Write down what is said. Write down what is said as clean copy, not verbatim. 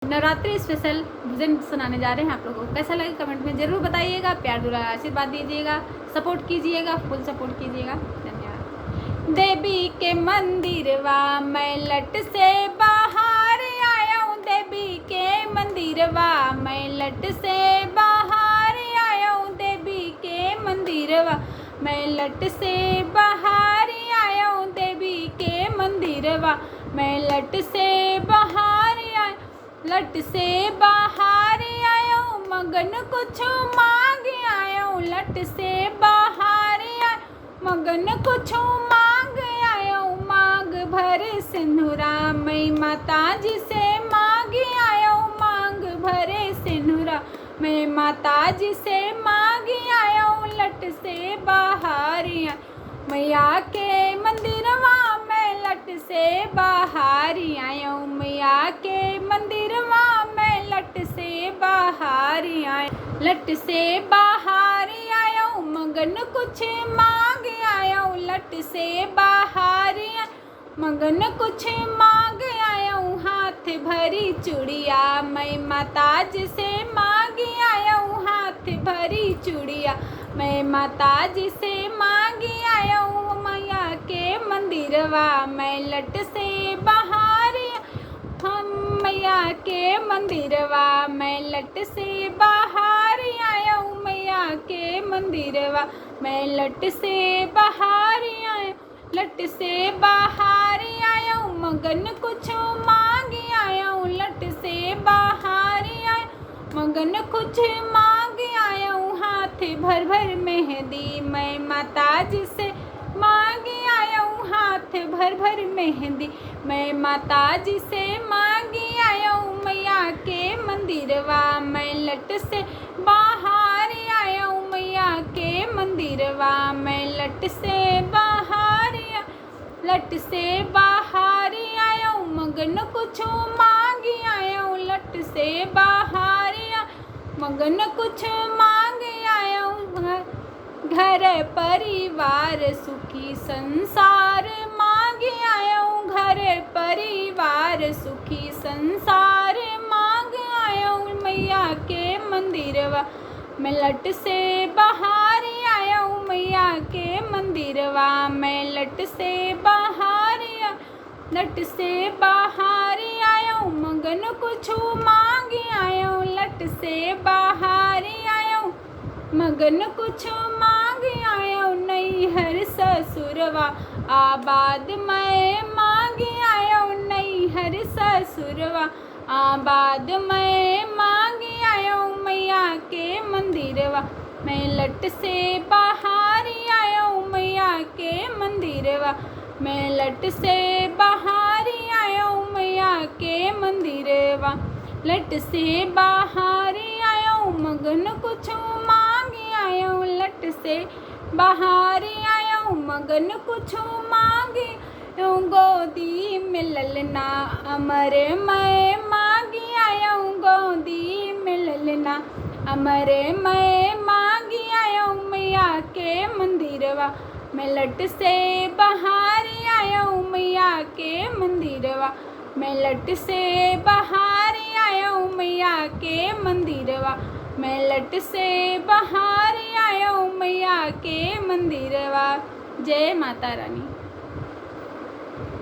Navratri special भजन सुनाने जा रहे हैं आप लोगों को। कैसा लगे कमेंट में ज़रूर बताइएगा, प्यार दुलार आशीर्वाद दीजिएगा, सपोर्ट कीजिएगा, फुल सपोर्ट कीजिएगा। धन्यवाद। देवी के मंदिरवा मैं लट से बाहर आया हूँ, देवी के मंदिरवा मैं लट से बाहर आया हूँ, देवी के मंदिरवा मैं लट से बाहर आया हूँ, देवी के मंदिरवा मैं लट से बाहर आया, लट से बाहर आया हूँ, मगन कुछ मांग आया हूँ, लट से बाहर आया, मगन कुछ मांग आया हूँ, मांग भर सिंदूरा मैं माता जी से मांग आया हूँ, मांग भरे सिंदूरा मैं माता जी से मांग आया हूँ, लट से बाहर आया, मैया के मंदिरवा मैं लट से बाहर आया हूँ, मैया के मंदिरवा मैं लट से बाहर आया, लट से बाहर आया हूँ, मगन कुछ मांग आया हूँ, लट से बाहर आया, मगन कुछ मांग आया हूँ, हाथ भरी चूड़िया मैं माता जी से मांग आया हूँ, हाथ भरी चूड़िया मैं माता जी से मांग आया हूँ, मैया के मंदिरवा मैं लट से बाहर, हम मैया के मंदिरवा मैं लट से बाहर आया हूँ, मैया के मंदिरवा मैं लट से बाहर आया, लट से बाहर आया हूँ, मगन कुछ मांग आया हूँ, लट से बाहर आया, मगन कुछ मांग आया हूँ, हाथ भर भर मेहंदी मैं माता जी से मांग आया हूँ, हाथ भर भर मेहंदी मैं माता जी से मांग आया हूँ, मैया के मंदिरवा मैं लट से बाहर आया हूँ, मैया के मंदिरवा मैं लट से बाहर आया, लट से बाहर आया हूँ, मगन कुछ मांग आया हूँ, लट से बाहर आया, मगन कुछ मांग आया हूँ, घर परिवार सुखी संसार मांग आया हूँ, घर परिवार सुखी संसार मांग आया हूँ, मैया के मंदिरवा मैं लट से बाहर आया हूँ, मैया के मंदिरवा मैं लट से बाहर आया, लट से बाहर आया हूँ, मगन कुछ मांग आया हूँ, लट से बाहर आया हूँ, मगन कुछ मांग आया हूँ, नैहर ससुरवा आबाद मैं मांग आया हूँ, नैहर ससुरवा आबाद मैं मांग आया हूँ, मैया के मंदिरवा मैं लट से बाहर आया हूँ, मैया के मंदिरवा मैं लट से बाहर आया हूँ, मैया के मंदिरवा लट से बाहर आया हूँ, मगन कुछ मांग आया हूँ, लट से बाहर आया हूँ, मगन कुछ मांग गोदी में ललना अमर मैं मांग आया हूँ, गोदी में ललना अमर मैं मांग आया हूँ, मैया के मंदिरवा मैं लट से बाहर आया हूँ, मैया के मंदिरवा मैं लट से बाहर आया हूँ, मैया के मंदिरवा मैं लट से बाहर आया हूँ, मैया के मंदिरवा। जय माता रानी।